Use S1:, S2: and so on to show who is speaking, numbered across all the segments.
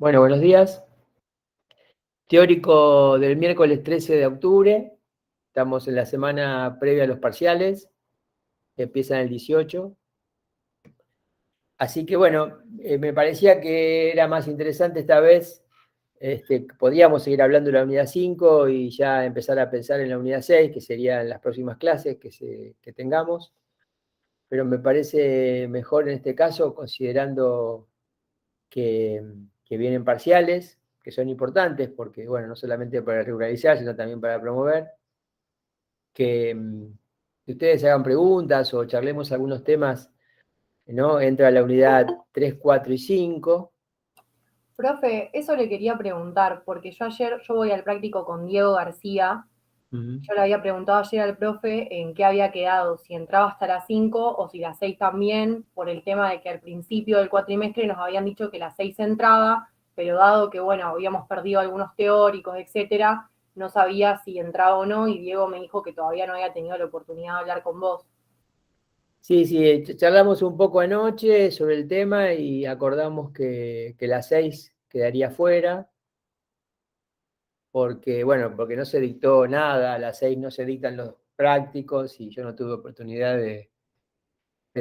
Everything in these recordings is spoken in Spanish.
S1: Bueno, buenos días. Teórico del miércoles 13 de octubre. Estamos en la semana previa a los parciales, que empiezan el 18. Así que bueno, me parecía que era más interesante esta vez. Podíamos seguir hablando de la unidad 5 y ya empezar a pensar en la unidad 6, que serían las próximas clases que tengamos. Pero me parece mejor en este caso, considerando que vienen parciales, que son importantes, porque, bueno, no solamente para regularizar, sino también para promover, que, que ustedes hagan preguntas o charlemos algunos temas, ¿no? Entra la unidad 3, 4 y 5.
S2: Profe, eso le quería preguntar, porque yo voy al práctico con Diego García. Yo le había preguntado ayer al profe en qué había quedado, si entraba hasta las 5 o si las 6 también, por el tema de que al principio del cuatrimestre nos habían dicho que las 6 entraba, pero dado que, bueno, habíamos perdido algunos teóricos, etcétera, no sabía si entraba o no, y Diego me dijo que todavía no había tenido la oportunidad de hablar con vos.
S1: Sí, sí, charlamos un poco anoche sobre el tema y acordamos que la 6 quedaría fuera, porque, bueno, porque no se dictó nada, a las 6 no se dictan los prácticos y yo no tuve oportunidad de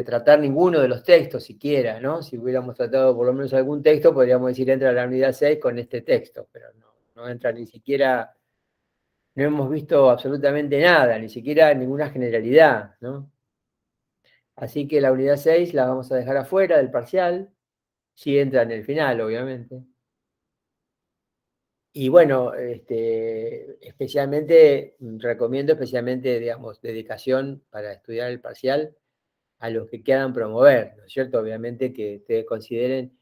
S1: tratar ninguno de los textos siquiera, ¿no? Si hubiéramos tratado por lo menos algún texto, podríamos decir entra a la unidad 6 con este texto, pero no entra ni siquiera, no hemos visto absolutamente nada, ni siquiera ninguna generalidad, ¿no? Así que la unidad 6 la vamos a dejar afuera del parcial, si entra en el final, obviamente. Y bueno, recomiendo especialmente, digamos, dedicación para estudiar el parcial a los que quieran promover, ¿no es cierto? Obviamente que ustedes consideren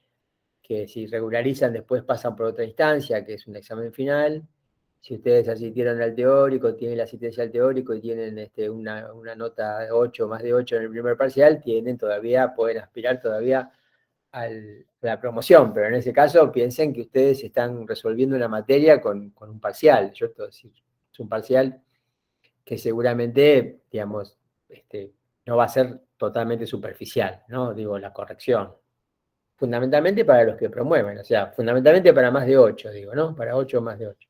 S1: que si regularizan después pasan por otra instancia, que es un examen final. Si ustedes asistieron al teórico, tienen la asistencia al teórico y tienen una nota de 8, más de 8 en el primer parcial, pueden aspirar todavía a la promoción, pero en ese caso piensen que ustedes están resolviendo una materia con un parcial, ¿cierto? Es decir, es un parcial que seguramente, digamos, no va a ser totalmente superficial, ¿no? Digo, la corrección. Fundamentalmente para los que promueven, o sea, fundamentalmente para más de 8, digo, ¿no? Para 8 o más de 8.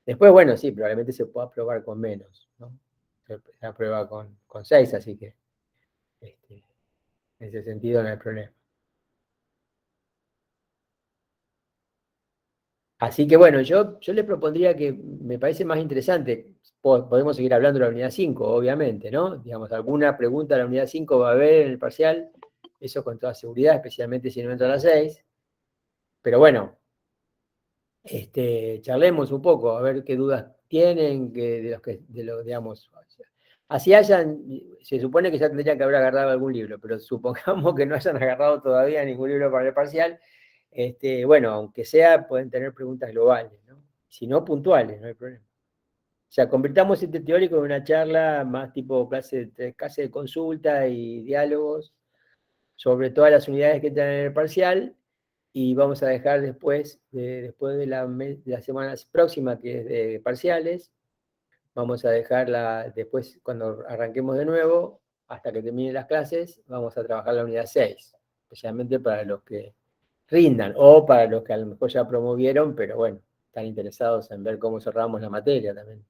S1: Después, bueno, sí, probablemente se pueda probar con menos, ¿no? Se aprueba con 6, así que en ese sentido no hay problema. Así que bueno, yo le propondría que me parece más interesante, podemos seguir hablando de la unidad 5, obviamente, ¿no? Digamos, alguna pregunta de la unidad 5 va a haber en el parcial, eso con toda seguridad, especialmente si no entra a las 6. Pero bueno, charlemos un poco, a ver qué dudas tienen, digamos, así se supone que ya tendrían que haber agarrado algún libro, pero supongamos que no hayan agarrado todavía ningún libro para el parcial, bueno, aunque sea, pueden tener preguntas globales, ¿no? Si no, puntuales, no hay problema. O sea, convirtamos este teórico en una charla más tipo clase de consulta y diálogos sobre todas las unidades que están en el parcial, y vamos a dejar después de la semana próxima, que es de parciales, vamos a dejarla después, cuando arranquemos de nuevo, hasta que terminen las clases, vamos a trabajar la unidad 6, especialmente para los que rindan, o para los que a lo mejor ya promovieron, pero bueno, están interesados en ver cómo cerramos la materia también.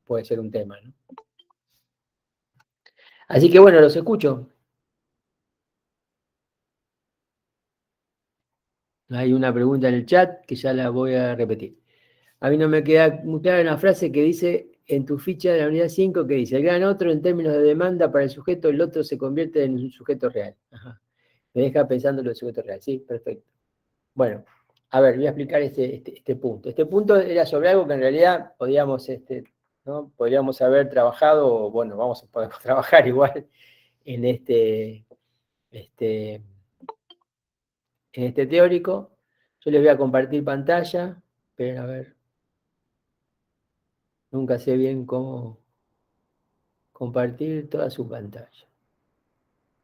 S1: Puede ser un tema, ¿no? Así que bueno, los escucho. Hay una pregunta en el chat que ya la voy a repetir. A mí no me queda muy clara una frase que dice en tu ficha de la unidad 5, que dice, el gran otro en términos de demanda para el sujeto, el otro se convierte en un sujeto real. Ajá. Me deja pensando en el sujeto real. Sí, perfecto. Bueno, a ver, voy a explicar este punto. Este punto era sobre algo que en realidad ¿no? Podríamos haber trabajado, o bueno, podemos trabajar igual en este, en este teórico. Yo les voy a compartir pantalla, pero a ver, nunca sé bien cómo compartir toda su pantalla.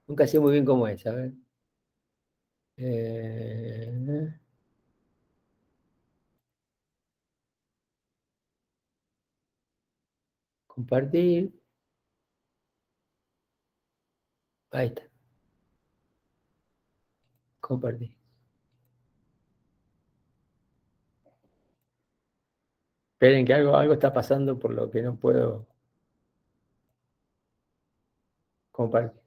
S1: Nunca sé muy bien cómo es, a ver. Eh, compartir. Ahí está. Compartir. Esperen que algo está pasando por lo que no puedo compartir.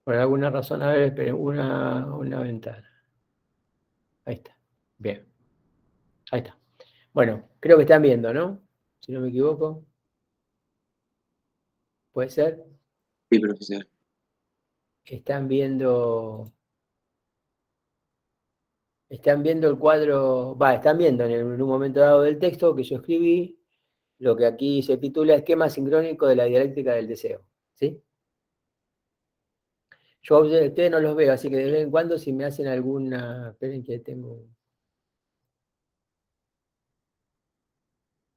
S1: Por alguna razón, a ver, esperen, una ventana. Ahí está. Bien. Ahí está. Bueno, creo que están viendo, ¿no? Si no me equivoco. ¿Puede ser?
S3: Sí, profesor.
S1: Están viendo el cuadro, están viendo en un momento dado del texto que yo escribí, lo que aquí se titula Esquema sincrónico de la dialéctica del deseo. ¿Sí? Yo a ustedes no los veo, así que de vez en cuando si me hacen alguna... Esperen que tengo...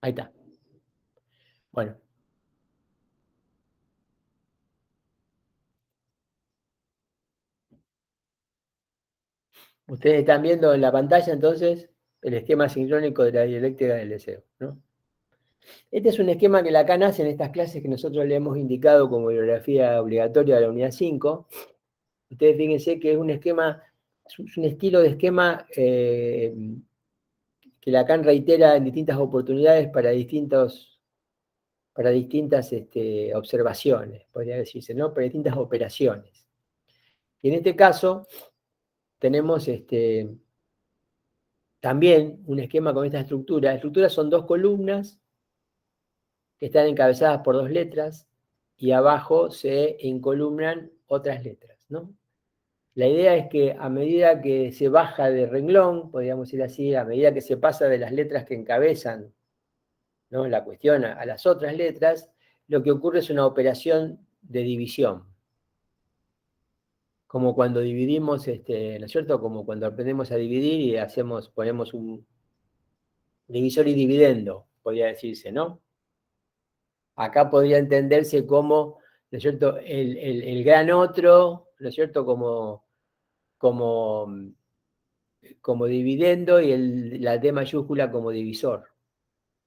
S1: Ahí está. Bueno. Ustedes están viendo en la pantalla entonces el esquema sincrónico de la dialéctica del deseo, ¿no? Este es un esquema que Lacan hace en estas clases que nosotros le hemos indicado como bibliografía obligatoria de la unidad 5. Ustedes fíjense que es un esquema, es un estilo de esquema que Lacan reitera en distintas oportunidades para distintas observaciones, podría decirse, ¿no? Para distintas operaciones. Y en este caso tenemos también un esquema con esta estructura. La estructura son dos columnas que están encabezadas por dos letras y abajo se encolumnan otras letras, ¿no? La idea es que a medida que se baja de renglón, podríamos decir así, a medida que se pasa de las letras que encabezan, ¿no?, la cuestión a las otras letras, lo que ocurre es una operación de división. Como cuando dividimos, ¿no es cierto? Como cuando aprendemos a dividir y ponemos un divisor y dividendo, podría decirse, ¿no? Acá podría entenderse como, ¿no es cierto?, el gran otro, ¿no es cierto?, como dividendo y la D mayúscula como divisor,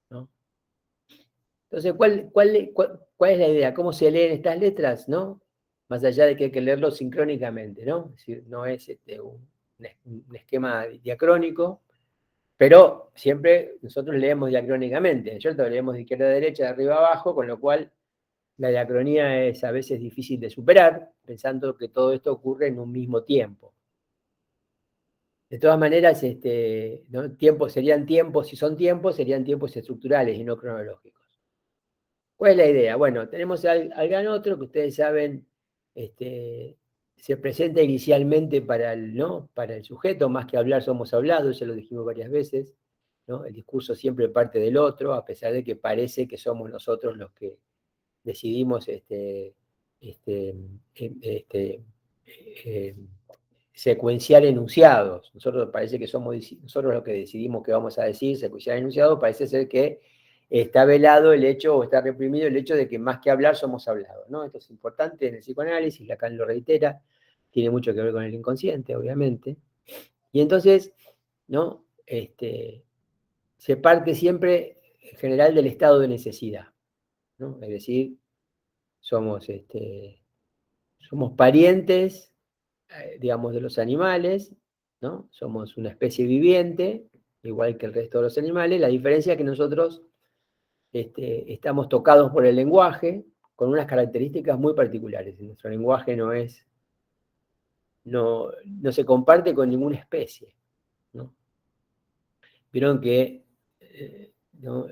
S1: ¿no? Entonces, ¿cuál es la idea? ¿Cómo se leen estas letras, no? Más allá de que hay que leerlo sincrónicamente, ¿no? Es decir, no es un esquema diacrónico, pero siempre nosotros leemos diacrónicamente, ¿no es cierto? Leemos de izquierda a derecha, de arriba a abajo, con lo cual la diacronía es a veces difícil de superar, pensando que todo esto ocurre en un mismo tiempo. De todas maneras, ¿no? Serían tiempos, si son tiempos, serían tiempos estructurales y no cronológicos. ¿Cuál es la idea? Bueno, tenemos al gran otro que ustedes saben, se presenta inicialmente para el sujeto, más que hablar somos hablados, ya lo dijimos varias veces, ¿no? El discurso siempre parte del otro, a pesar de que parece que somos nosotros los que decidimos secuenciar enunciados. Nosotros parece que somos nosotros los que decidimos qué vamos a decir, secuenciar enunciados, parece ser que está velado el hecho o está reprimido el hecho de que más que hablar somos hablados, ¿no? Esto es importante en el psicoanálisis, Lacan lo reitera, tiene mucho que ver con el inconsciente, obviamente. Y entonces, ¿no? Se parte siempre en general del estado de necesidad, ¿no? Es decir, somos parientes, digamos, de los animales, ¿no? Somos una especie viviente, igual que el resto de los animales. La diferencia es que nosotros estamos tocados por el lenguaje con unas características muy particulares. Nuestro lenguaje no se comparte con ninguna especie, ¿no? Vieron que ¿no?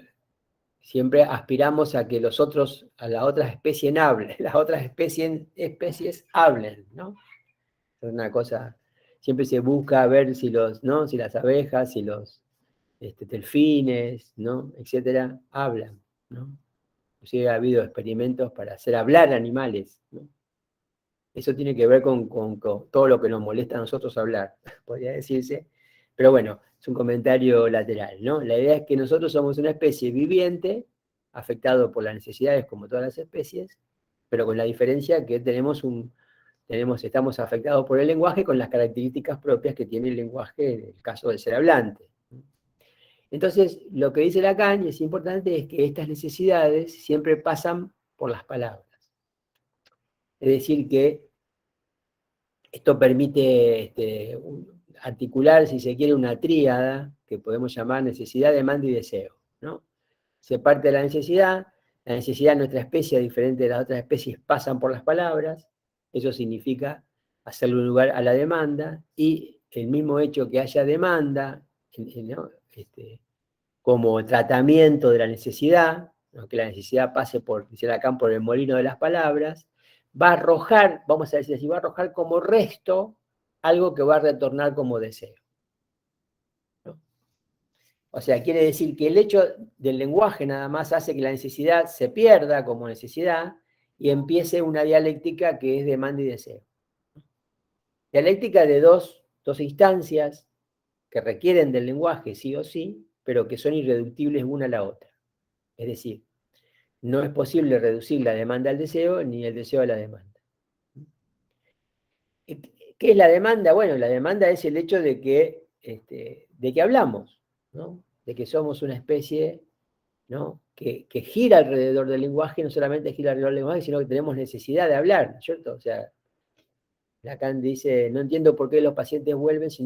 S1: Siempre aspiramos a que los otros, a las otras especies hablen, las otras especies hablen, ¿no? Es una cosa, siempre se busca ver si si las abejas, si los delfines, ¿no?, etcétera, hablan, ¿no? Inclusive ha habido experimentos para hacer hablar animales, ¿no? Eso tiene que ver con todo lo que nos molesta a nosotros hablar, podría decirse. Pero bueno, es un comentario lateral, ¿no? La idea es que nosotros somos una especie viviente, afectado por las necesidades como todas las especies, pero con la diferencia que estamos afectados por el lenguaje con las características propias que tiene el lenguaje en el caso del ser hablante. Entonces, lo que dice Lacan, y es importante, es que estas necesidades siempre pasan por las palabras. Es decir, que Esto permite articular, si se quiere, una tríada que podemos llamar necesidad, demanda y deseo, ¿no? Se parte de la necesidad de nuestra especie, a diferente de las otras especies, pasan por las palabras, eso significa hacerle un lugar a la demanda, y el mismo hecho que haya demanda, ¿no? Como tratamiento de la necesidad, ¿no? Que la necesidad pase por, dice Lacan, por el molino de las palabras, va a arrojar, vamos a decir así, va a arrojar como resto algo que va a retornar como deseo. ¿No? O sea, quiere decir que el hecho del lenguaje nada más hace que la necesidad se pierda como necesidad y empiece una dialéctica que es demanda y deseo. Dialéctica de dos instancias que requieren del lenguaje sí o sí, pero que son irreductibles una a la otra. Es decir, no es posible reducir la demanda al deseo ni el deseo a la demanda. ¿Qué es la demanda? Bueno, la demanda es el hecho de que hablamos, ¿no? De que somos una especie, ¿no? que gira alrededor del lenguaje, no solamente gira alrededor del lenguaje, sino que tenemos necesidad de hablar, ¿no es cierto? O sea, Lacan dice, no entiendo por qué los pacientes vuelven si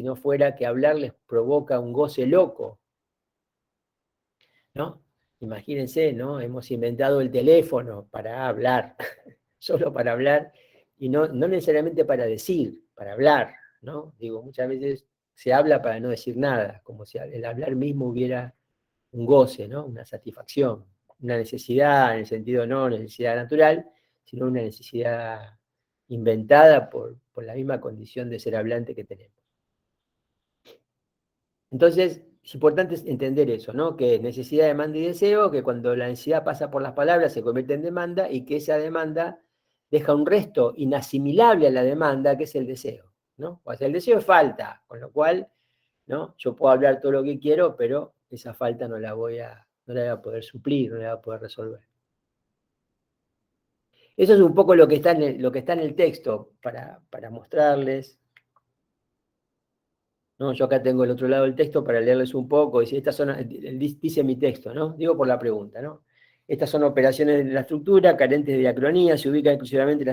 S1: no fuera que hablar les provoca un goce loco, ¿no? Imagínense, ¿no? Hemos inventado el teléfono para hablar, solo para hablar, y no necesariamente para decir, para hablar, ¿no? Digo, muchas veces se habla para no decir nada, como si el hablar mismo hubiera un goce, ¿no? Una satisfacción, una necesidad, en el sentido no necesidad natural, sino una necesidad inventada por la misma condición de ser hablante que tenemos. Entonces, es importante entender eso, ¿no? Que necesidad, demanda y deseo, que cuando la necesidad pasa por las palabras se convierte en demanda y que esa demanda deja un resto inasimilable a la demanda, que es el deseo, ¿no? O sea, el deseo es falta, con lo cual, ¿no? Yo puedo hablar todo lo que quiero, pero esa falta no la voy a poder suplir, no la voy a poder resolver. Eso es un poco lo que está en el texto, para mostrarles. ¿No? Yo acá tengo el otro lado del texto para leerles un poco. Dice, dice mi texto, ¿no? Digo por la pregunta, ¿no? Estas son operaciones de la estructura, carentes de diacronía, se ubican exclusivamente en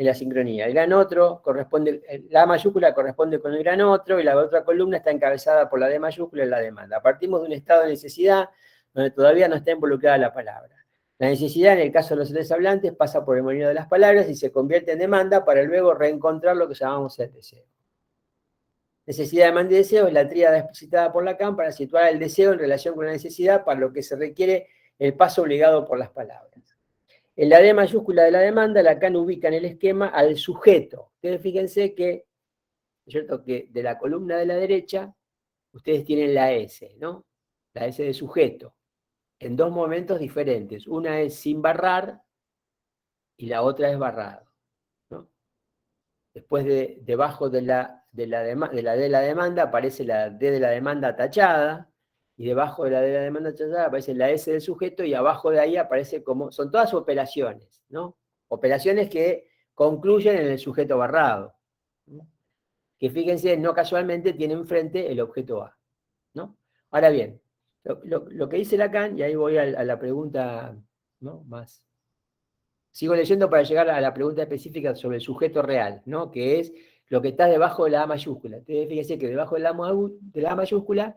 S1: la sincronía. El gran otro corresponde, la A mayúscula corresponde con el gran otro, y la otra columna está encabezada por la D mayúscula y la demanda. Partimos de un estado de necesidad donde todavía no está involucrada la palabra. La necesidad, en el caso de los seres hablantes, pasa por el molino de las palabras y se convierte en demanda para luego reencontrar lo que llamamos el deseo. Necesidad, demanda y deseo es la tríada explicitada por Lacan para situar el deseo en relación con la necesidad, para lo que se requiere el paso obligado por las palabras. En la D mayúscula de la demanda, Lacan ubica en el esquema al sujeto. Ustedes fíjense que, ¿no es cierto?, que de la columna de la derecha, ustedes tienen la S, ¿no? La S de sujeto, en dos momentos diferentes. Una es sin barrar y la otra es barrado, ¿no? Después debajo de la D de la demanda aparece la D de la demanda tachada, y debajo de la D de la demanda tachada aparece la S del sujeto, y abajo de ahí aparece como, son todas operaciones, ¿no? Operaciones que concluyen en el sujeto barrado, ¿no? Que fíjense, no casualmente tiene enfrente el objeto A, ¿no? Ahora bien, lo que dice Lacan, y ahí voy a la pregunta, ¿no?, más. Sigo leyendo para llegar a la pregunta específica sobre el sujeto real, ¿no?, que es lo que está debajo de la A mayúscula. Ustedes fíjense que debajo de la A mayúscula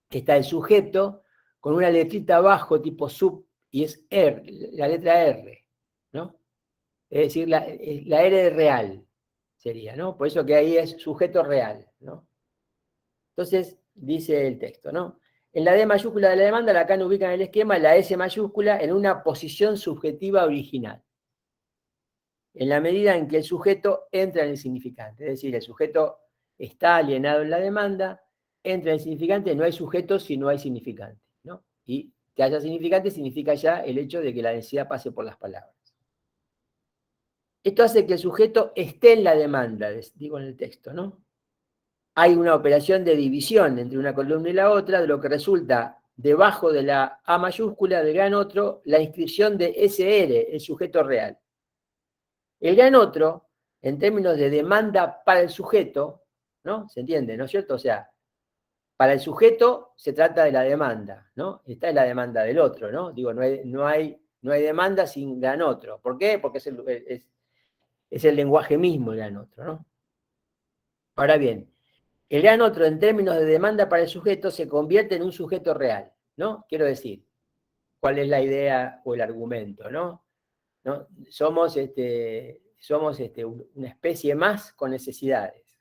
S1: está el sujeto con una letrita abajo tipo sub, y es R, la letra R, ¿no? Es decir, la R de real sería, ¿no? Por eso que ahí es sujeto real, ¿no? Entonces, dice el texto, ¿no? En la D mayúscula de la demanda, Lacan ubica en el esquema la S mayúscula en una posición subjetiva original, en la medida en que el sujeto entra en el significante. Es decir, el sujeto está alienado en la demanda, entra en el significante, no hay sujeto si no hay significante, ¿no? Y que haya significante significa ya el hecho de que la necesidad pase por las palabras. Esto hace que el sujeto esté en la demanda, digo en el texto, ¿no? Hay una operación de división entre una columna y la otra, de lo que resulta debajo de la A mayúscula del gran otro la inscripción de SR, el sujeto real. El gran otro, en términos de demanda para el sujeto, ¿no? ¿Se entiende, no es cierto? O sea, para el sujeto se trata de la demanda, ¿no? Esta es la demanda del otro, ¿no? Digo, no hay demanda sin gran otro. ¿Por qué? Porque Es el lenguaje mismo el gran otro, ¿no? Ahora bien, el gran otro en términos de demanda para el sujeto se convierte en un sujeto real, ¿no? Quiero decir, ¿cuál es la idea o el argumento, ¿no? ¿No? Somos una especie más con necesidades,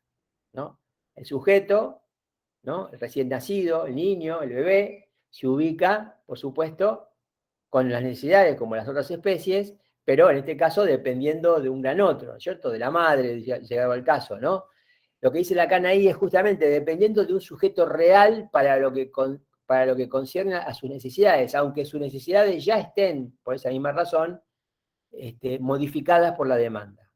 S1: ¿no? El sujeto, ¿no? El recién nacido, el niño, el bebé, se ubica, por supuesto, con las necesidades como las otras especies, pero en este caso dependiendo de un gran otro, ¿no es cierto? De la madre, llegado al caso, ¿no? Lo que dice Lacan ahí es justamente dependiendo de un sujeto real para lo que concierne a sus necesidades, aunque sus necesidades ya estén, por esa misma razón, modificadas por la demanda.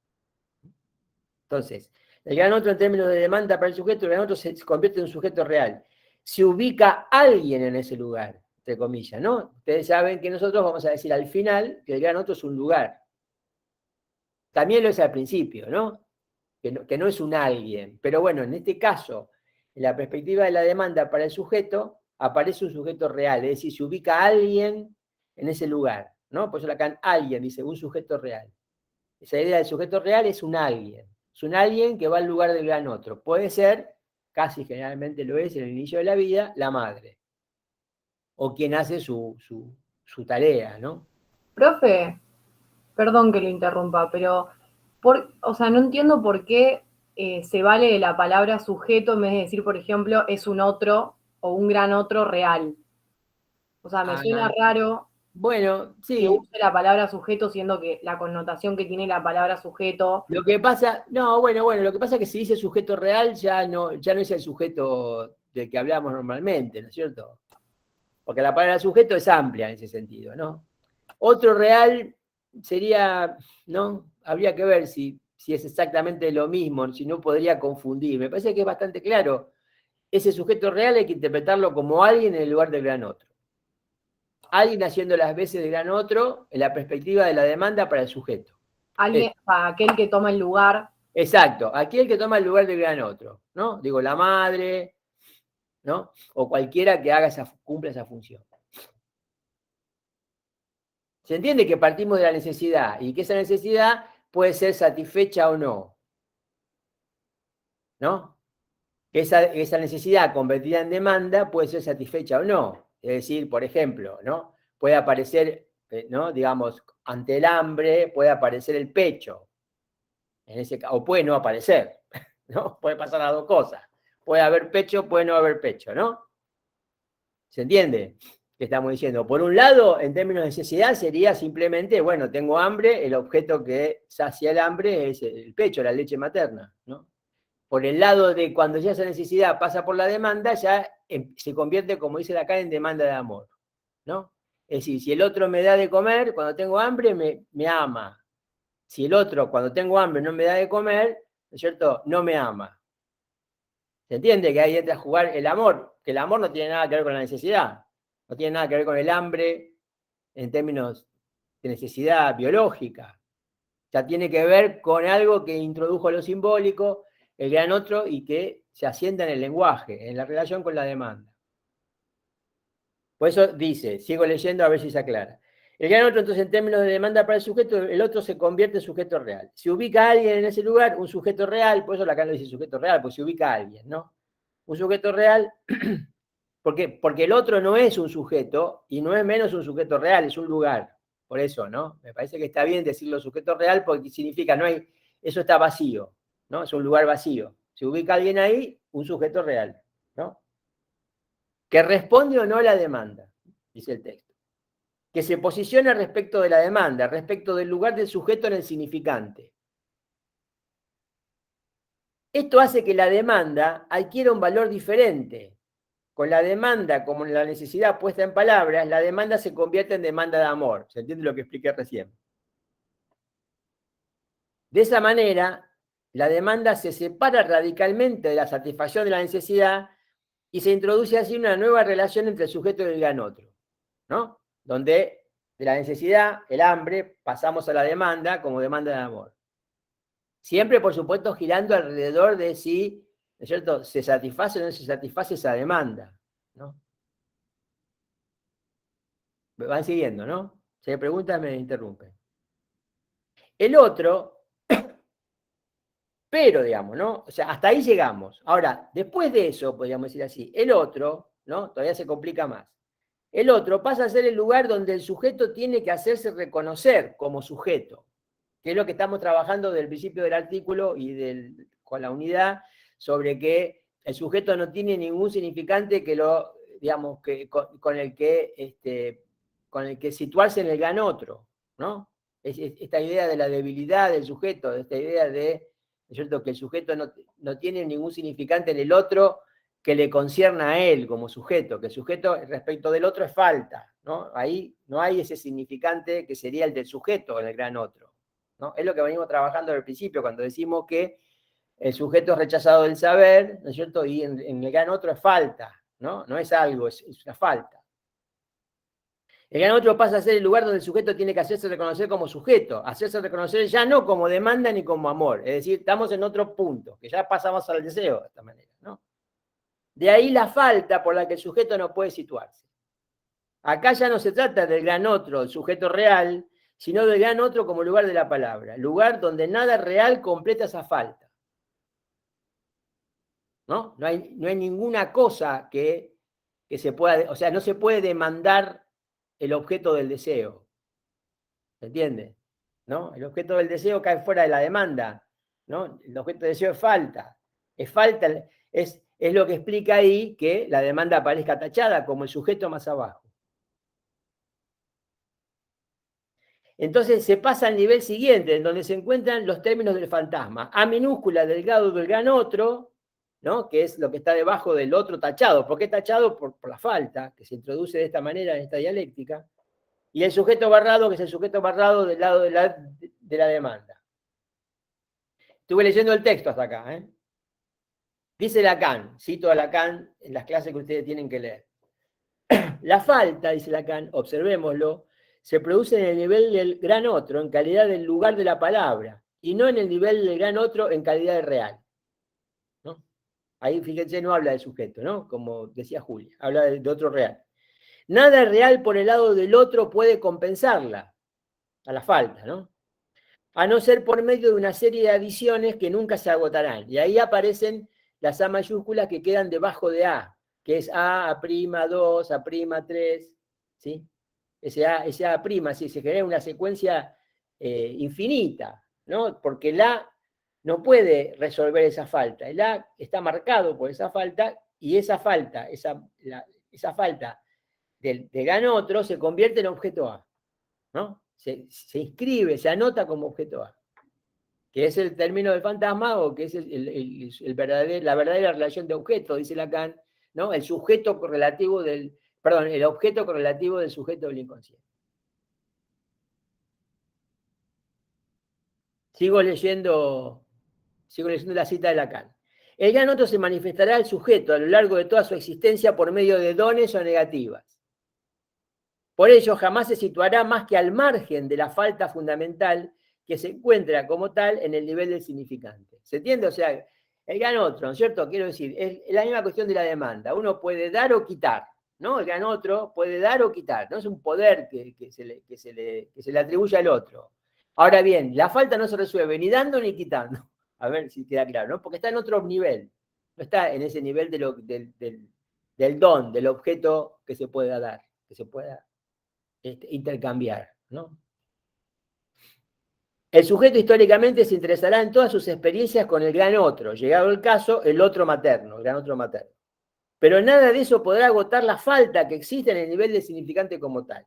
S1: Entonces, el gran otro en términos de demanda para el sujeto, el gran otro se convierte en un sujeto real. Se ubica alguien en ese lugar, entre comillas, ¿no? Ustedes saben que nosotros vamos a decir al final que el gran otro es un lugar. También lo es al principio, ¿no? Que no es un alguien. Pero bueno, en este caso, en la perspectiva de la demanda para el sujeto, aparece un sujeto real, es decir, se ubica alguien en ese lugar, ¿no? Por eso Lacan alguien, dice, un sujeto real. Esa idea del sujeto real es un alguien. Es un alguien que va al lugar del gran otro. Puede ser, casi generalmente lo es en el inicio de la vida, la madre. O quien hace su tarea, ¿no?
S2: Profe, perdón que lo interrumpa, pero o sea, no entiendo por qué se vale de la palabra sujeto en vez de decir, por ejemplo, es un otro o un gran otro real. O sea, me suena raro
S1: Bueno,
S2: que
S1: sí.
S2: use la palabra sujeto, siendo que la connotación que tiene la palabra sujeto.
S1: Lo que pasa, no, bueno, lo que pasa es que si dice sujeto real ya no es el sujeto del que hablamos normalmente, ¿no es cierto? Porque la palabra sujeto es amplia en ese sentido, ¿no? Otro real sería, ¿no? Habría que ver si es exactamente lo mismo, si no podría confundir. Me parece que es bastante claro. Ese sujeto real hay que interpretarlo como alguien en el lugar del gran otro. Alguien haciendo las veces del gran otro en la perspectiva de la demanda para el sujeto.
S2: Alguien, aquel que toma el lugar.
S1: Exacto, aquel que toma el lugar del gran otro, ¿no? Digo, la madre, ¿no? O cualquiera que cumpla esa función. Se entiende que partimos de la necesidad y que esa necesidad puede ser satisfecha o no, ¿no? Esa necesidad convertida en demanda puede ser satisfecha o no. Es decir, por ejemplo, ¿no? Puede aparecer, ¿no? Digamos, ante el hambre puede aparecer el pecho, o puede no aparecer, ¿no? Puede pasar las dos cosas. Puede haber pecho, puede no haber pecho, ¿no? ¿Se entiende? ¿Qué estamos diciendo? Por un lado, en términos de necesidad, sería simplemente, bueno, tengo hambre, el objeto que sacia el hambre es el pecho, la leche materna, ¿no? Por el lado de cuando ya esa necesidad pasa por la demanda, ya se convierte, como dice Lacan, en demanda de amor, ¿no? Es decir, si el otro me da de comer, cuando tengo hambre, me ama. Si el otro, cuando tengo hambre, no me da de comer, ¿no es cierto?, no me ama. ¿Se entiende? Que ahí entra a jugar el amor, que el amor no tiene nada que ver con la necesidad, no tiene nada que ver con el hambre en términos de necesidad biológica. Ya tiene que ver con algo que introdujo lo simbólico, el gran otro, y que se asienta en el lenguaje, en la relación con la demanda. Por eso dice, sigo leyendo a ver si se aclara. El gran otro, entonces, en términos de demanda para el sujeto, el otro se convierte en sujeto real. Si ubica a alguien en ese lugar, un sujeto real, por eso Lacan lo dice sujeto real, porque se ubica a alguien, ¿no? Un sujeto real, porque el otro no es un sujeto, y no es menos un sujeto real, es un lugar. Por eso, ¿no? Me parece que está bien decirlo sujeto real, porque significa, eso está vacío, ¿no? Es un lugar vacío. Si ubica a alguien ahí, un sujeto real, ¿no? Que responde o no a la demanda, dice el texto. Que se posiciona respecto de la demanda, respecto del lugar del sujeto en el significante. Esto hace que la demanda adquiera un valor diferente. Con la demanda, como la necesidad puesta en palabras, la demanda se convierte en demanda de amor. ¿Se entiende lo que expliqué recién? De esa manera, la demanda se separa radicalmente de la satisfacción de la necesidad y se introduce así una nueva relación entre el sujeto y el gran otro, ¿no? Donde de la necesidad, el hambre, pasamos a la demanda como demanda de amor. Siempre, por supuesto, girando alrededor de si, ¿no es cierto?, se satisface o no se satisface esa demanda, ¿no? Me van siguiendo, ¿no? Si hay preguntas, me interrumpen. El otro Pero, digamos, ¿no? O sea, hasta ahí llegamos. Ahora, después de eso, podríamos decir así, el otro, ¿no? Todavía se complica más. El otro pasa a ser el lugar donde el sujeto tiene que hacerse reconocer como sujeto, que es lo que estamos trabajando desde el principio del artículo y con la unidad, sobre que el sujeto no tiene ningún significante que lo, digamos, que, con el que situarse en el gran otro, ¿no? Esta idea de la debilidad del sujeto, esta idea de, ¿no es cierto?, que el sujeto no tiene ningún significante en el otro que le concierna a él como sujeto, que el sujeto respecto del otro es falta, ¿no? Ahí no hay ese significante que sería el del sujeto en el gran otro, ¿no? Es lo que venimos trabajando al principio, cuando decimos que el sujeto es rechazado del saber, ¿no es cierto? Y en el gran otro es falta, ¿no? No es algo, es una falta. El gran otro pasa a ser el lugar donde el sujeto tiene que hacerse reconocer como sujeto, hacerse reconocer ya no como demanda ni como amor, es decir, estamos en otro punto, que ya pasamos al deseo de esta manera, ¿no? De ahí la falta por la que el sujeto no puede situarse. Acá ya no se trata del gran otro, el sujeto real, sino del gran otro como lugar de la palabra, lugar donde nada real completa esa falta. ¿No? No hay ninguna cosa que se pueda, o sea, no se puede demandar el objeto del deseo. ¿Se entiende? ¿No? El objeto del deseo cae fuera de la demanda, ¿no? El objeto del deseo es falta. Es lo que explica ahí que la demanda aparezca tachada como el sujeto más abajo. Entonces se pasa al nivel siguiente, en donde se encuentran los términos del fantasma. A minúscula del grado del gran otro, ¿no? Que es lo que está debajo del otro tachado. ¿Por qué tachado? Por la falta, que se introduce de esta manera en esta dialéctica. Y el sujeto barrado, que es el sujeto barrado del lado de la demanda. Estuve leyendo el texto hasta acá. Dice Lacan, cito a Lacan en las clases que ustedes tienen que leer. La falta, dice Lacan, observémoslo, se produce en el nivel del gran otro, en calidad del lugar de la palabra, y no en el nivel del gran otro en calidad de real. ¿No? Ahí, fíjense, no habla de sujeto, ¿no? Como decía Julia, habla de otro real. Nada real por el lado del otro puede compensarla, a la falta, ¿no? A no ser por medio de una serie de adiciones que nunca se agotarán. Y ahí aparecen las A mayúsculas que quedan debajo de A, que es A, A'2, A'3, ¿sí? Ese A', sí, se genera una secuencia infinita, ¿no? Porque el A no puede resolver esa falta. El A está marcado por esa falta y esa falta, esa falta del gran otro se convierte en objeto A, ¿no? Se inscribe, se anota como objeto A, que es el término del fantasma o que es la verdadera relación de objeto, dice Lacan, ¿no? El sujeto correlativo el objeto correlativo del sujeto del inconsciente. Sigo leyendo la cita de Lacan. El gran otro se manifestará al sujeto a lo largo de toda su existencia por medio de dones o negativas. Por ello, jamás se situará más que al margen de la falta fundamental que se encuentra como tal en el nivel del significante. ¿Se entiende? O sea, el gran otro, ¿no es cierto? Quiero decir, es la misma cuestión de la demanda. Uno puede dar o quitar, ¿no? El gran otro puede dar o quitar, no es un poder que se le atribuye al otro. Ahora bien, la falta no se resuelve ni dando ni quitando. A ver si queda claro, ¿no? Porque está en otro nivel. No está en ese nivel del don, del objeto que se pueda dar, que se pueda intercambiar, ¿no? El sujeto históricamente se interesará en todas sus experiencias con el gran otro, llegado el caso, el otro materno, el gran otro materno. Pero nada de eso podrá agotar la falta que existe en el nivel del significante como tal,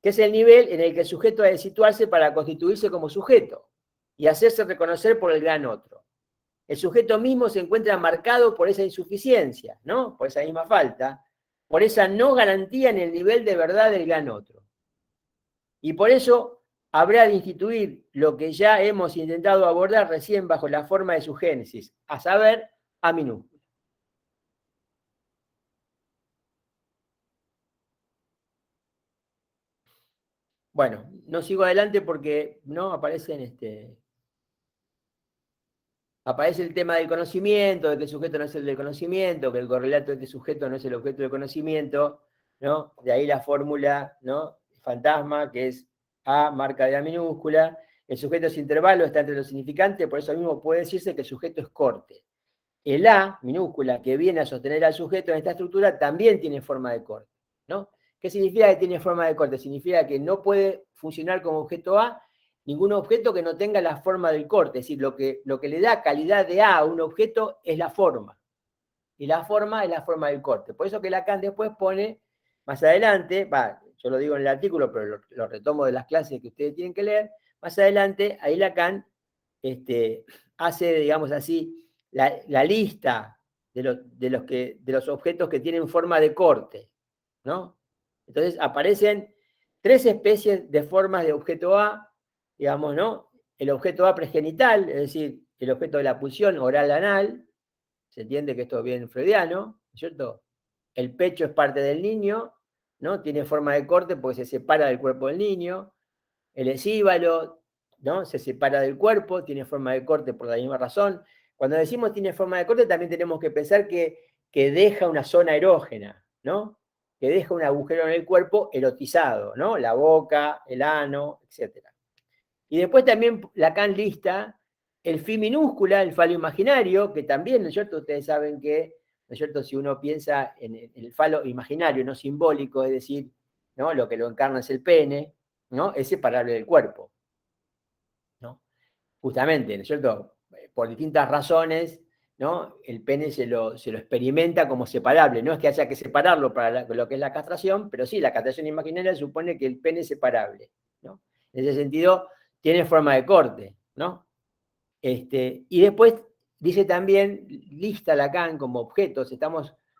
S1: que es el nivel en el que el sujeto ha de situarse para constituirse como sujeto y hacerse reconocer por el gran otro. El sujeto mismo se encuentra marcado por esa insuficiencia, ¿no? Por esa misma falta, por esa no garantía en el nivel de verdad del gran otro. Y por eso habrá de instituir lo que ya hemos intentado abordar recién bajo la forma de su génesis, a saber, A minúscula. Bueno, no sigo adelante porque no aparece el tema del conocimiento, de que el sujeto no es el del conocimiento, que el correlato de este sujeto no es el objeto del conocimiento, ¿no? De ahí la fórmula, ¿no? Fantasma, que es A marca de A minúscula, El sujeto es intervalo, está entre los significantes, por eso mismo puede decirse que el sujeto es corte. El A, minúscula, que viene a sostener al sujeto en esta estructura, también tiene forma de corte, ¿no? ¿Qué significa que tiene forma de corte? Significa que no puede funcionar como objeto A ningún objeto que no tenga la forma del corte. Es decir, lo que le da calidad de A a un objeto es la forma. Y la forma es la forma del corte. Por eso que Lacan después pone, más adelante, yo lo digo en el artículo, pero lo retomo de las clases que ustedes tienen que leer, más adelante, ahí Lacan hace, digamos así, la lista de los objetos que tienen forma de corte, ¿no? Entonces aparecen 3 especies de formas de objeto A, digamos, ¿no? El objeto A pregenital, es decir, el objeto de la pulsión oral-anal, se entiende que esto es bien freudiano, ¿cierto? El pecho es parte del niño, ¿no? Tiene forma de corte porque se separa del cuerpo del niño. El esíbalo, ¿no? Se separa del cuerpo, tiene forma de corte por la misma razón. Cuando decimos tiene forma de corte, también tenemos que pensar que deja una zona erógena, ¿no? Que deja un agujero en el cuerpo erotizado, ¿no? La boca, el ano, etc. Y después también Lacan lista el fi minúscula, el falo imaginario, que también, ¿no es cierto? Ustedes saben que, ¿no es cierto? Si uno piensa en el falo imaginario, no simbólico, es decir, ¿no? Lo que lo encarna es el pene, ¿no? Es separable del cuerpo, ¿no? Justamente, ¿no es cierto? Por distintas razones, ¿no? El pene se lo experimenta como separable. No es que haya que separarlo para lo que es la castración, pero sí, la castración imaginaria supone que el pene es separable, ¿no? En ese sentido, tiene forma de corte, ¿no? Y después dice también, lista Lacan como objetos.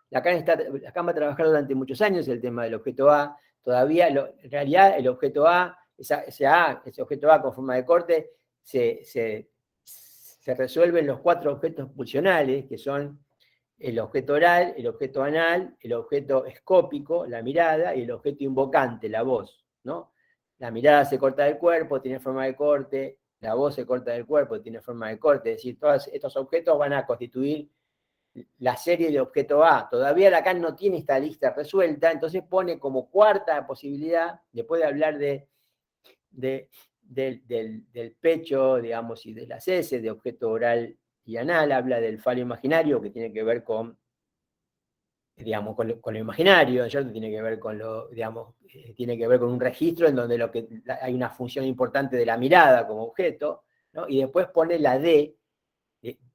S1: Lacan va a trabajar durante muchos años el tema del objeto A. Todavía, en realidad, el objeto A, ese objeto A con forma de corte, se resuelven los 4 objetos pulsionales, que son el objeto oral, el objeto anal, el objeto escópico, la mirada, y el objeto invocante, la voz, ¿no? La mirada se corta del cuerpo, tiene forma de corte, la voz se corta del cuerpo, tiene forma de corte, es decir, todos estos objetos van a constituir la serie de objeto A. Todavía Lacan no tiene esta lista resuelta, entonces pone como cuarta posibilidad, después de hablar del pecho, digamos, y de las heces, de objeto oral y anal, habla del falo imaginario, que tiene que ver con, digamos, con lo imaginario, ¿cierto? Tiene que ver con digamos, tiene que ver con un registro en donde hay una función importante de la mirada como objeto, ¿no? Y después pone la D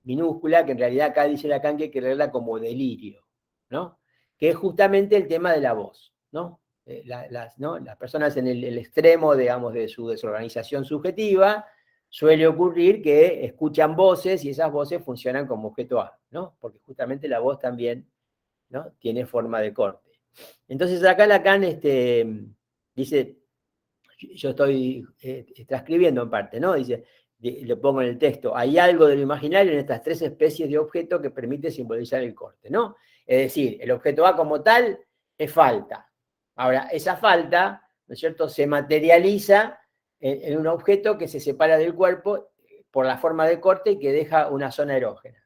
S1: minúscula, que en realidad acá dice Lacan que hay que leerla como delirio, ¿no? Que es justamente el tema de la voz, ¿no? Las personas en el extremo, digamos, de su desorganización subjetiva, suele ocurrir que escuchan voces y esas voces funcionan como objeto A, ¿no? Porque justamente la voz también, ¿no? Tiene forma de corte. Entonces acá Lacan dice, yo estoy transcribiendo en parte, ¿no? Dice, le pongo en el texto, hay algo de lo imaginario en estas 3 especies de objetos que permite simbolizar el corte, ¿no? Es decir, el objeto A como tal es falta. Ahora, esa falta, ¿no es cierto?, se materializa en un objeto que se separa del cuerpo por la forma de corte y que deja una zona erógena,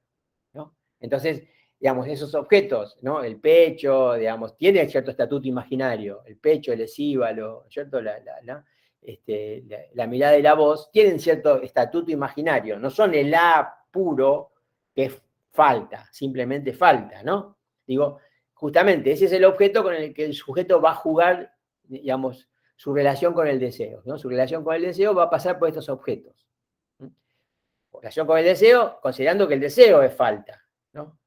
S1: ¿no? Entonces, digamos, esos objetos, ¿no? El pecho, digamos, tiene cierto estatuto imaginario, el pecho, el esíbalo, ¿cierto? La mirada y la voz tienen cierto estatuto imaginario, no son el A puro que falta, simplemente falta, ¿no? Digo, justamente ese es el objeto con el que el sujeto va a jugar, digamos, su relación con el deseo, ¿no? Su relación con el deseo va a pasar por estos objetos. Relación con el deseo, considerando que el deseo es falta, ¿no?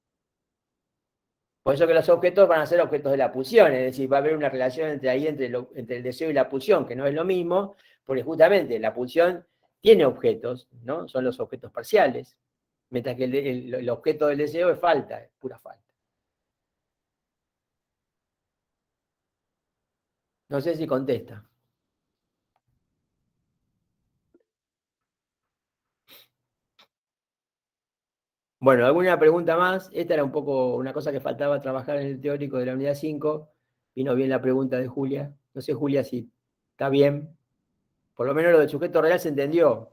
S1: Por eso que los objetos van a ser objetos de la pulsión, es decir, va a haber una relación entre el deseo y la pulsión, que no es lo mismo, porque justamente la pulsión tiene objetos, ¿no? Son los objetos parciales, mientras que el objeto del deseo es falta, es pura falta. No sé si contesta. Bueno, ¿alguna pregunta más? Esta era un poco una cosa que faltaba trabajar en el teórico de la unidad 5. Vino bien la pregunta de Julia. No sé, Julia, si está bien. Por lo menos lo del sujeto real se entendió.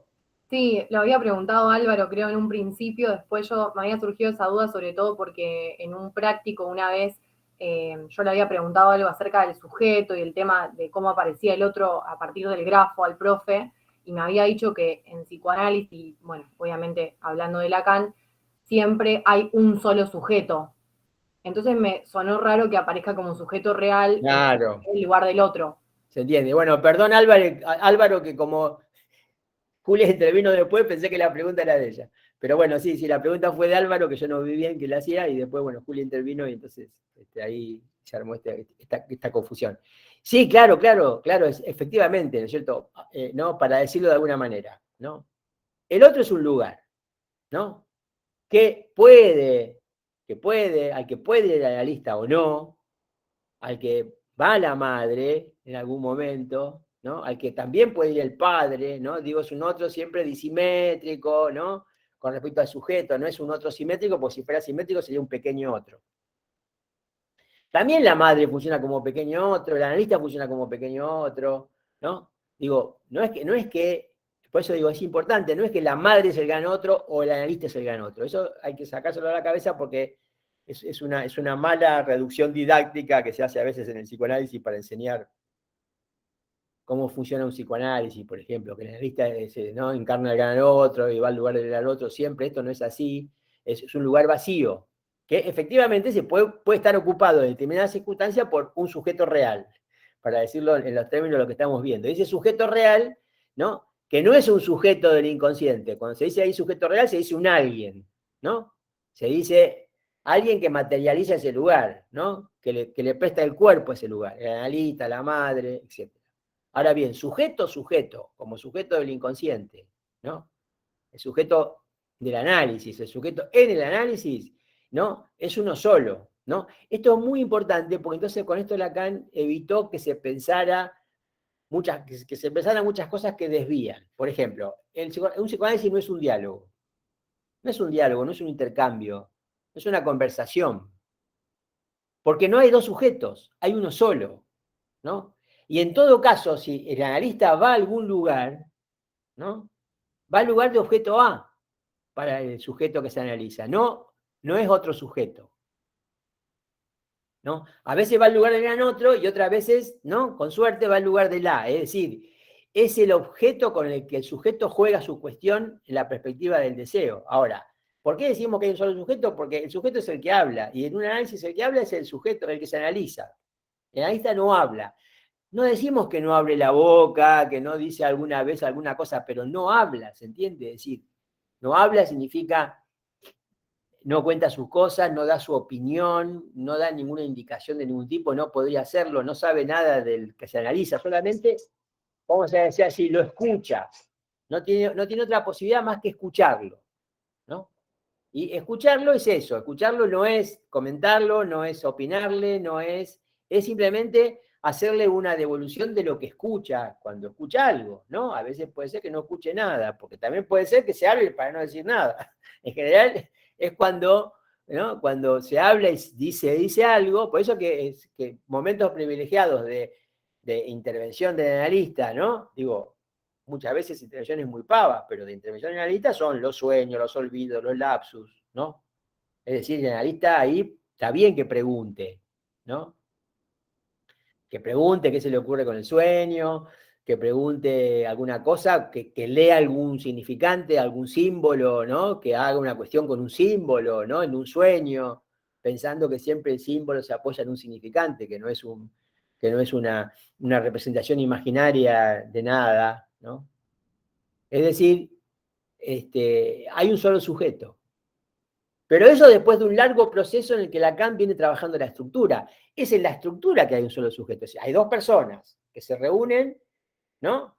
S2: Sí, lo había preguntado Álvaro, creo, en un principio, después me había surgido esa duda, sobre todo porque en un práctico una vez yo le había preguntado algo acerca del sujeto y el tema de cómo aparecía el otro a partir del grafo al profe, y me había dicho que en psicoanálisis, bueno, obviamente hablando de Lacan, siempre hay un solo sujeto. Entonces me sonó raro que aparezca como sujeto real
S1: Claro,
S2: en lugar del otro.
S1: se entiende. Bueno, perdón Álvaro, que como Julia intervino después, pensé que la pregunta era de ella. Pero bueno, sí, la pregunta fue de Álvaro, que yo no vi bien que la hacía, y después, bueno, Julia intervino y entonces ahí se armó esta confusión. Sí, claro, efectivamente, ¿no es cierto? ¿No? Para decirlo de alguna manera, ¿no? El otro es un lugar, ¿no? Al que puede ir a la lista o no, al que va la madre en algún momento, ¿no? Al que también puede ir el padre, ¿no? Digo, es un otro siempre disimétrico, ¿no? Con respecto al sujeto, no es un otro simétrico, porque si fuera simétrico sería un pequeño otro. También la madre funciona como pequeño otro, el analista funciona como pequeño otro, ¿no? Digo, no es que, por eso digo, es importante, no es que la madre es el gran otro o el analista es el gran otro. Eso hay que sacárselo a la cabeza porque es una mala reducción didáctica que se hace a veces en el psicoanálisis para enseñar cómo funciona un psicoanálisis, por ejemplo, que el analista ¿no? encarna al gran otro y va al lugar del gran otro siempre. Esto no es así, es un lugar vacío, que efectivamente se puede estar ocupado en determinadas circunstancias por un sujeto real, para decirlo en los términos de lo que estamos viendo. Ese sujeto real, ¿no? Que no es un sujeto del inconsciente. Cuando se dice ahí sujeto real, se dice un alguien, ¿no? Se dice alguien que materializa ese lugar, ¿no? Que le presta el cuerpo a ese lugar, el analista, la madre, etc. Ahora bien, sujeto, como sujeto del inconsciente, ¿no? El sujeto del análisis, el sujeto en el análisis, ¿no? Es uno solo, ¿no? Esto es muy importante porque entonces con esto Lacan evitó que se pensara muchas cosas que desvían. Por ejemplo, un psicoanálisis no es un diálogo. No es un diálogo, no es un intercambio, no es una conversación. Porque no hay dos sujetos, hay uno solo, ¿no? Y en todo caso, si el analista va a algún lugar, ¿no? Va al lugar de objeto A para el sujeto que se analiza, no es otro sujeto, ¿no? A veces va al lugar del gran otro y otras veces, ¿no? Con suerte va al lugar del A, es decir, es el objeto con el que el sujeto juega su cuestión en la perspectiva del deseo. Ahora, ¿por qué decimos que hay un solo sujeto? Porque el sujeto es el que habla, y en un análisis el que habla es el sujeto, el que se analiza. El analista no habla. No decimos que no abre la boca, que no dice alguna vez alguna cosa, pero no habla, ¿se entiende? Es decir, no habla significa no cuenta sus cosas, no da su opinión, no da ninguna indicación de ningún tipo, no podría hacerlo, no sabe nada del que se analiza, solamente, vamos a decir así, lo escucha. No tiene otra posibilidad más que escucharlo, ¿no? Y escucharlo es eso, escucharlo no es comentarlo, no es opinarle, es simplemente hacerle una devolución de lo que escucha cuando escucha algo, ¿no? A veces puede ser que no escuche nada, porque también puede ser que se hable para no decir nada. En general es cuando, ¿no? Cuando se habla y dice algo, por eso que momentos privilegiados de intervención del analista, ¿no? Digo, muchas veces intervenciones muy pavas, pero de intervención analista son los sueños, los olvidos, los lapsus, ¿no? Es decir, el analista ahí está bien que pregunte, ¿no? Que pregunte qué se le ocurre con el sueño, que pregunte alguna cosa, que lea algún significante, algún símbolo, ¿no? Que haga una cuestión con un símbolo, ¿no? En un sueño, pensando que siempre el símbolo se apoya en un significante, que no es una representación imaginaria de nada, ¿no? Es decir, hay un solo sujeto. Pero eso después de un largo proceso en el que Lacan viene trabajando la estructura. Es en la estructura que hay un solo sujeto. O sea, hay dos personas que se reúnen, ¿no?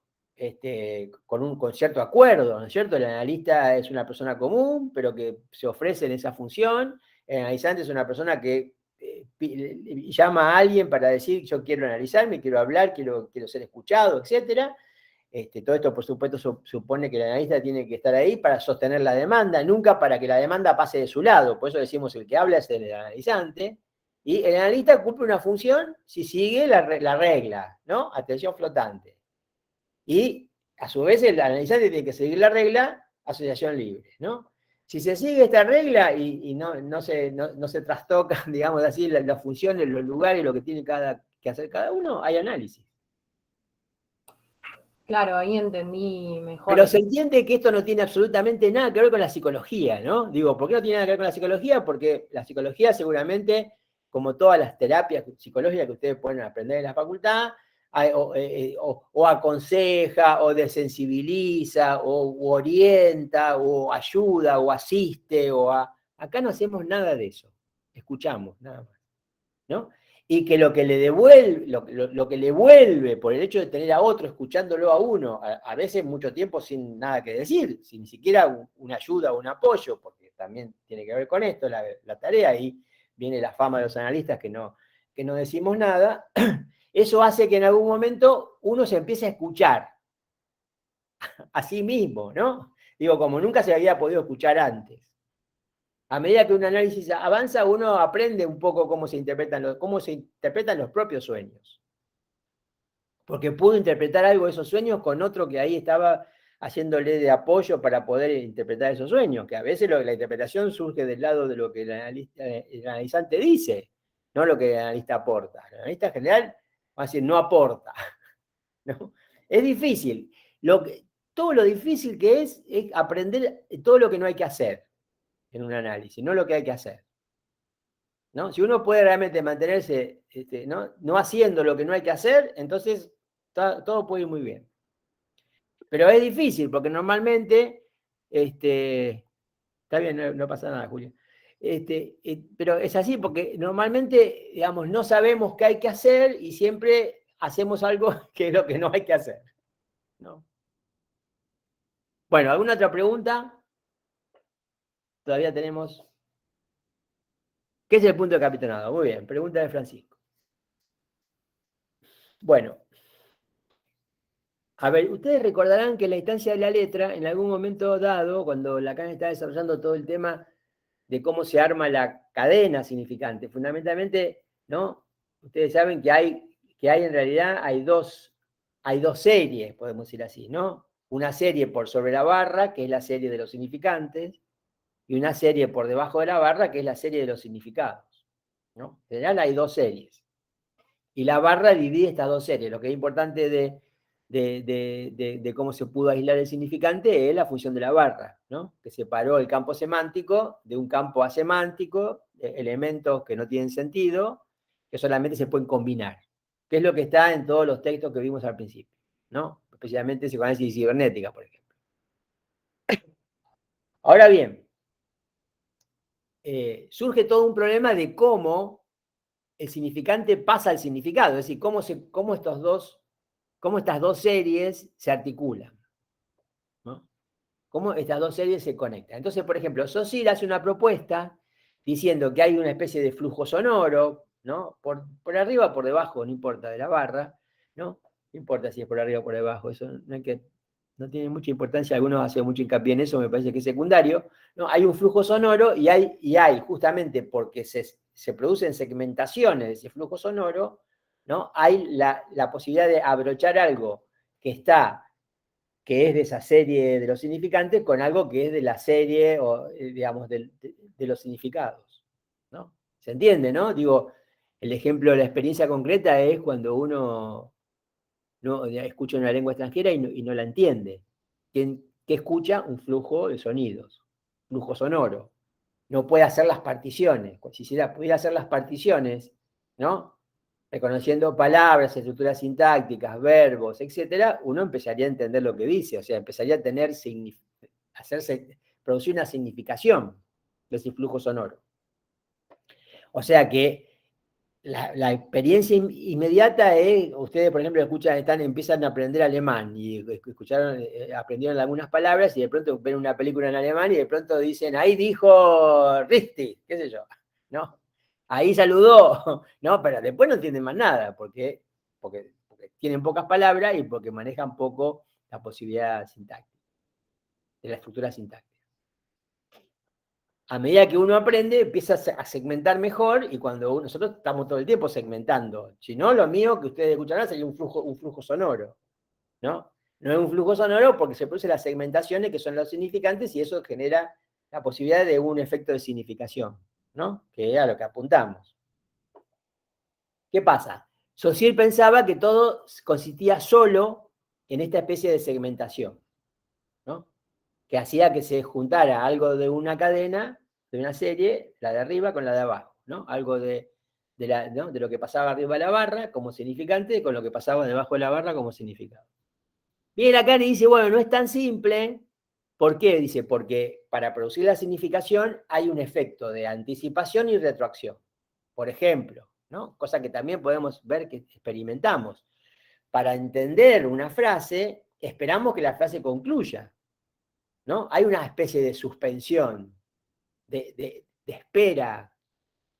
S1: Con cierto acuerdo, ¿no es cierto? El analista es una persona común, pero que se ofrece en esa función. El analizante es una persona que llama a alguien para decir, yo quiero analizarme, quiero hablar, quiero ser escuchado, etcétera. Todo esto, por supuesto, supone que el analista tiene que estar ahí para sostener la demanda, nunca para que la demanda pase de su lado. Por eso decimos el que habla es el analizante. Y el analista cumple una función si sigue la regla, ¿no? Atención flotante. Y a su vez el analizante tiene que seguir la regla, asociación libre, ¿no? Si se sigue esta regla y no se trastocan, digamos así, las funciones, los lugares, lo que tiene que hacer cada uno, hay análisis.
S2: Claro, ahí entendí mejor.
S1: Pero se entiende que esto no tiene absolutamente nada que ver con la psicología, ¿no? Digo, ¿por qué no tiene nada que ver con la psicología? Porque la psicología seguramente, como todas las terapias psicológicas que ustedes pueden aprender en la facultad, o aconseja, o desensibiliza, o orienta, o ayuda, o asiste, acá no hacemos nada de eso. Escuchamos, nada más, ¿no? Y que lo que le devuelve, lo que le vuelve por el hecho de tener a otro escuchándolo a uno, a veces mucho tiempo sin nada que decir, sin ni siquiera una ayuda o un apoyo, porque también tiene que ver con esto, la tarea, y viene la fama de los analistas que no decimos nada, eso hace que en algún momento uno se empiece a escuchar a sí mismo, ¿no? Digo, como nunca se había podido escuchar antes. A medida que un análisis avanza, uno aprende un poco cómo se interpretan los propios sueños. Porque pudo interpretar algo de esos sueños con otro que ahí estaba haciéndole de apoyo para poder interpretar esos sueños, que a veces la interpretación surge del lado de lo que el analizante dice, no lo que el analista aporta. El analista en general va a decir, no aporta. ¿No? Es difícil. Todo lo difícil que es aprender todo lo que no hay que hacer en un análisis, no lo que hay que hacer, ¿no? Si uno puede realmente mantenerse no haciendo lo que no hay que hacer, entonces todo puede ir muy bien. Pero es difícil, porque normalmente, está bien, no pasa nada, Julio. Pero es así, porque normalmente, digamos, no sabemos qué hay que hacer y siempre hacemos algo que es lo que no hay que hacer, ¿no? Bueno, ¿alguna otra pregunta? Todavía tenemos. ¿Qué es el punto de capitonado? Muy bien, pregunta de Francisco. Bueno, a ver, ustedes recordarán que la instancia de la letra, en algún momento dado, cuando Lacan está desarrollando todo el tema de cómo se arma la cadena significante, fundamentalmente, ¿no? Ustedes saben que en realidad hay dos series, podemos decir así, ¿no? Una serie por sobre la barra, que es la serie de los significantes, y una serie por debajo de la barra, que es la serie de los significados, ¿no? En general hay dos series. Y la barra divide estas dos series. Lo que es importante de cómo se pudo aislar el significante es la función de la barra, ¿no? Que separó el campo semántico de un campo asemántico, elementos que no tienen sentido, que solamente se pueden combinar, que es lo que está en todos los textos que vimos al principio, ¿no? Especialmente psicoanálisis cibernética, por ejemplo. Ahora bien, surge todo un problema de cómo el significante pasa al significado, es decir, cómo estas dos series se articulan, ¿no? Cómo estas dos series se conectan. Entonces, por ejemplo, Saussure hace una propuesta diciendo que hay una especie de flujo sonoro, ¿no? Por arriba o por debajo, no importa, de la barra, ¿no? No importa si es por arriba o por debajo, eso no tiene mucha importancia, algunos hacen mucho hincapié en eso, me parece que es secundario, ¿no? Hay un flujo sonoro y hay justamente porque se producen segmentaciones de ese flujo sonoro, ¿no? Hay la posibilidad de abrochar algo que es de esa serie de los significantes con algo que es de la serie, o, digamos, de los significados, ¿no? ¿Se entiende, no? Digo, el ejemplo de la experiencia concreta es cuando uno no escucha una lengua extranjera y no la entiende. ¿Qué escucha? Un flujo de sonidos, flujo sonoro. No puede hacer las particiones. Si se pudiera hacer las particiones, ¿no? Reconociendo palabras, estructuras sintácticas, verbos, etcétera, uno empezaría a entender lo que dice, o sea, empezaría a producir una significación de ese flujo sonoro. O sea que la experiencia inmediata es, ustedes por ejemplo empiezan a aprender alemán y aprendieron algunas palabras y de pronto ven una película en alemán y de pronto dicen, ahí dijo Risti, qué sé yo, ¿no? Ahí saludó, ¿no? Pero después no entienden más nada, porque tienen pocas palabras y porque manejan poco la posibilidad sintáctica, de la estructura sintáctica. A medida que uno aprende, empieza a segmentar mejor y cuando nosotros estamos todo el tiempo segmentando. Si no, lo mío que ustedes escucharán sería un flujo sonoro, ¿no? No es un flujo sonoro porque se producen las segmentaciones que son los significantes y eso genera la posibilidad de un efecto de significación, ¿no? Que es a lo que apuntamos. ¿Qué pasa? Saussure pensaba que todo consistía solo en esta especie de segmentación, ¿no? Que hacía que se juntara algo de una cadena, de una serie, la de arriba con la de abajo, ¿no? Algo ¿no? de lo que pasaba arriba de la barra como significante con lo que pasaba debajo de la barra como significado. Viene acá y dice, bueno, no es tan simple. ¿Por qué? Dice, porque para producir la significación hay un efecto de anticipación y retroacción. Por ejemplo, ¿no? Cosa que también podemos ver que experimentamos. Para entender una frase, esperamos que la frase concluya, ¿no? Hay una especie de suspensión, de espera,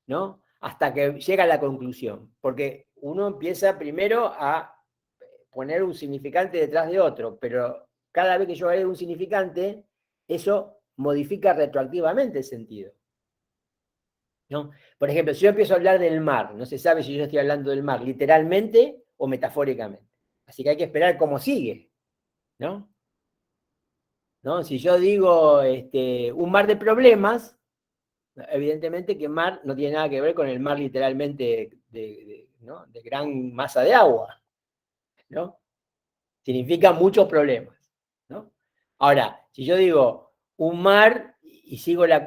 S1: ¿no? Hasta que llega a la conclusión. Porque uno empieza primero a poner un significante detrás de otro, pero cada vez que yo agrego un significante, eso modifica retroactivamente el sentido, ¿no? Por ejemplo, si yo empiezo a hablar del mar, no se sabe si yo estoy hablando del mar literalmente o metafóricamente. Así que hay que esperar cómo sigue, ¿no? ¿No? Si yo digo un mar de problemas, evidentemente que mar no tiene nada que ver con el mar literalmente ¿no? de gran masa de agua, ¿no? Significa muchos problemas, ¿no? Ahora, si yo digo un mar y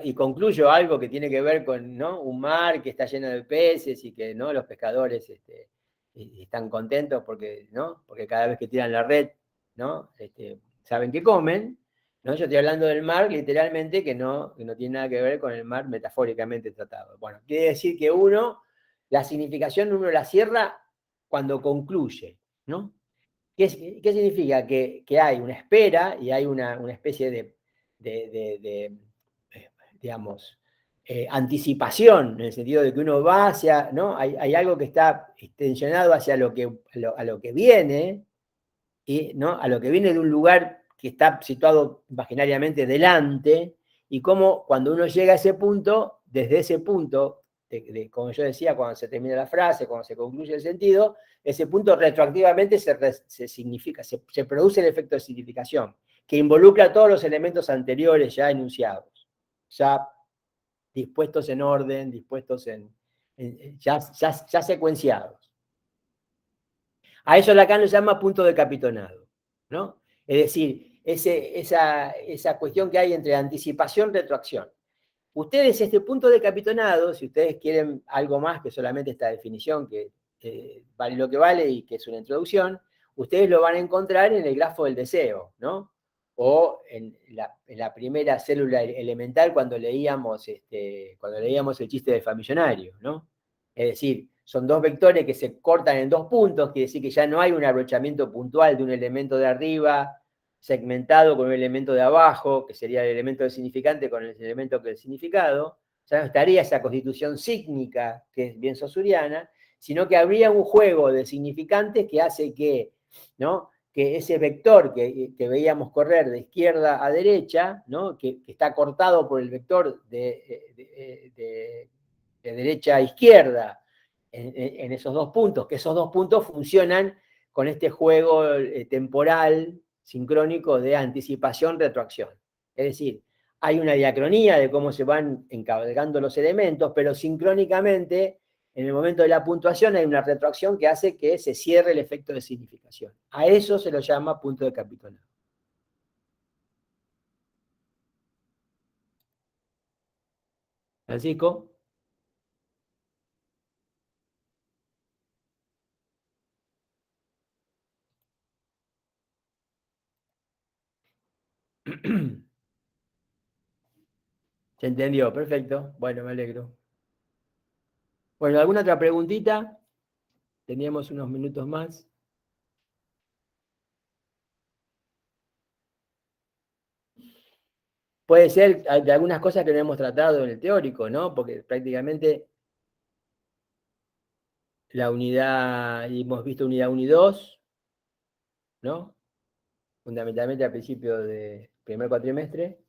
S1: y concluyo algo que tiene que ver con, ¿no? Un mar que está lleno de peces y que, ¿no? Los pescadores están contentos porque, ¿no? Porque cada vez que tiran la red, ¿no? Saben que comen, ¿no? Yo estoy hablando del mar literalmente que no tiene nada que ver con el mar metafóricamente tratado. Bueno, quiere decir que la significación uno la cierra cuando concluye, ¿no? ¿Qué significa? Que hay una espera y hay una especie de digamos, anticipación, en el sentido de que uno va hacia, ¿no? Hay algo que está extensionado hacia a lo que viene, y, ¿no? A lo que viene de un lugar que está situado imaginariamente delante, y cómo cuando uno llega a ese punto, desde ese punto, como yo decía, cuando se termina la frase, cuando se concluye el sentido, ese punto retroactivamente se significa, se produce el efecto de significación, que involucra todos los elementos anteriores ya enunciados, ya dispuestos en orden, dispuestos ya secuenciados. A eso Lacan lo llama punto de capitonado, ¿no? Es decir, esa cuestión que hay entre anticipación y retroacción. Ustedes este punto de capitonado, si ustedes quieren algo más que solamente esta definición, que vale lo que vale y que es una introducción, ustedes lo van a encontrar en el grafo del deseo, ¿no? O en la primera célula elemental cuando leíamos el chiste del famillonario, ¿no? Es decir, son dos vectores que se cortan en dos puntos, quiere decir que ya no hay un abrochamiento puntual de un elemento de arriba segmentado con un elemento de abajo, que sería el elemento del significante con el elemento del significado, ya no estaría esa constitución sígnica, que es bien saussuriana, sino que habría un juego de significantes que hace que, ¿no? Que ese vector que veíamos correr de izquierda a derecha, ¿no? que está cortado por el vector de derecha a izquierda, en esos dos puntos, que esos dos puntos funcionan con este juego temporal sincrónico de anticipación-retroacción. Es decir, hay una diacronía de cómo se van encabalgando los elementos, pero sincrónicamente, en el momento de la puntuación, hay una retroacción que hace que se cierre el efecto de significación. A eso se lo llama punto de capitonado. ¿Francisco? ¿Se entendió? Perfecto. Bueno, me alegro. Bueno, ¿alguna otra preguntita? Teníamos unos minutos más. Puede ser de algunas cosas que no hemos tratado en el teórico, ¿no? Porque prácticamente la unidad, hemos visto unidad 1 y 2, ¿no? Fundamentalmente al principio del primer cuatrimestre.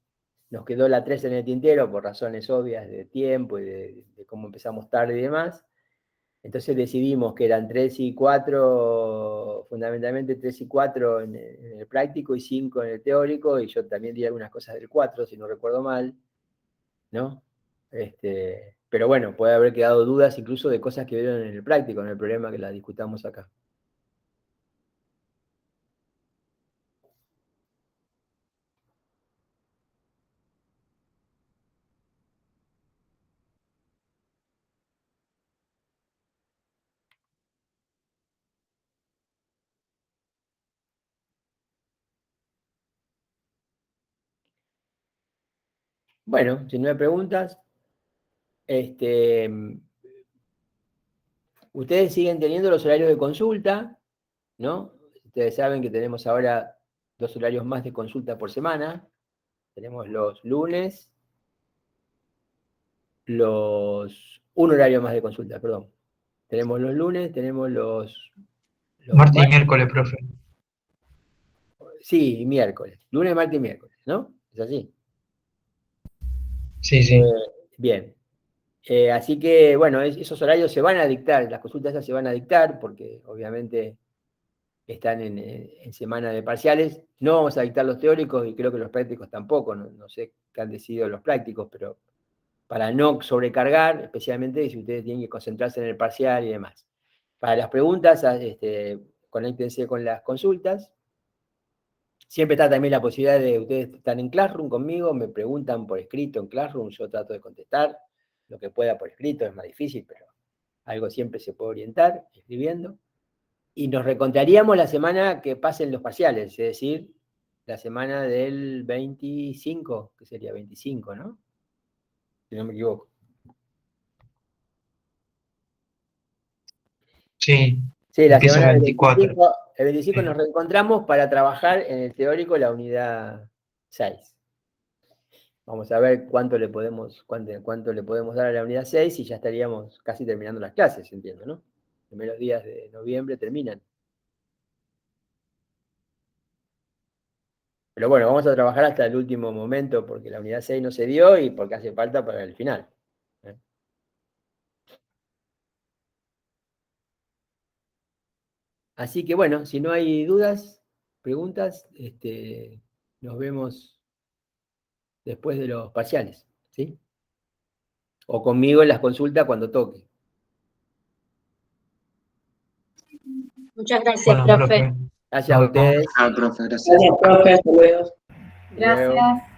S1: Nos quedó la 3 en el tintero por razones obvias de tiempo y de cómo empezamos tarde y demás. Entonces decidimos que eran 3 y 4, fundamentalmente 3 y 4 en el práctico y 5 en el teórico, y yo también di algunas cosas del 4, si no recuerdo mal, ¿no? Pero bueno, puede haber quedado dudas incluso de cosas que vieron en el práctico, no hay problema que las discutamos acá. Bueno, si no hay preguntas, ustedes siguen teniendo los horarios de consulta, ¿no? Ustedes saben que tenemos ahora 2 horarios más de consulta por semana. Tenemos los lunes, un horario más de consulta, perdón. Tenemos los lunes, tenemos los
S3: martes y miércoles, profe.
S1: Sí, miércoles. Lunes, martes y miércoles, ¿no? ¿Es así?
S3: Sí, sí.
S1: Bien. Así que, bueno, esos horarios se van a dictar, las consultas esas se van a dictar, porque obviamente están en semana de parciales. No vamos a dictar los teóricos y creo que los prácticos tampoco, no sé qué han decidido los prácticos, pero para no sobrecargar, especialmente si ustedes tienen que concentrarse en el parcial y demás. Para las preguntas, conéctense con las consultas. Siempre está también la posibilidad de ustedes están en Classroom conmigo, me preguntan por escrito en Classroom, yo trato de contestar lo que pueda por escrito, es más difícil, pero algo siempre se puede orientar escribiendo. Y nos reencontraríamos la semana que pasen los parciales, es decir, la semana del 25, que sería 25, ¿no? Si no me equivoco.
S3: Sí,
S1: Sí, la
S3: empieza
S1: semana
S3: el
S1: del
S3: 24.
S1: 25, el 25
S3: Sí.
S1: nos reencontramos para trabajar en el teórico la unidad 6. Vamos a ver cuánto le podemos dar a la unidad 6 y ya estaríamos casi terminando las clases, entiendo, ¿no? Los primeros días de noviembre terminan. Pero bueno, vamos a trabajar hasta el último momento porque la unidad 6 no se dio y porque hace falta para el final. Así que bueno, si no hay dudas, preguntas, nos vemos después de los parciales, ¿sí? O conmigo en las consultas cuando toque.
S4: Muchas gracias,
S3: Bueno,
S4: profe.
S3: profe.
S1: Gracias a ustedes.
S5: Profe, gracias.
S4: Gracias, profe. Hasta luego.
S1: Hasta luego.
S2: Gracias.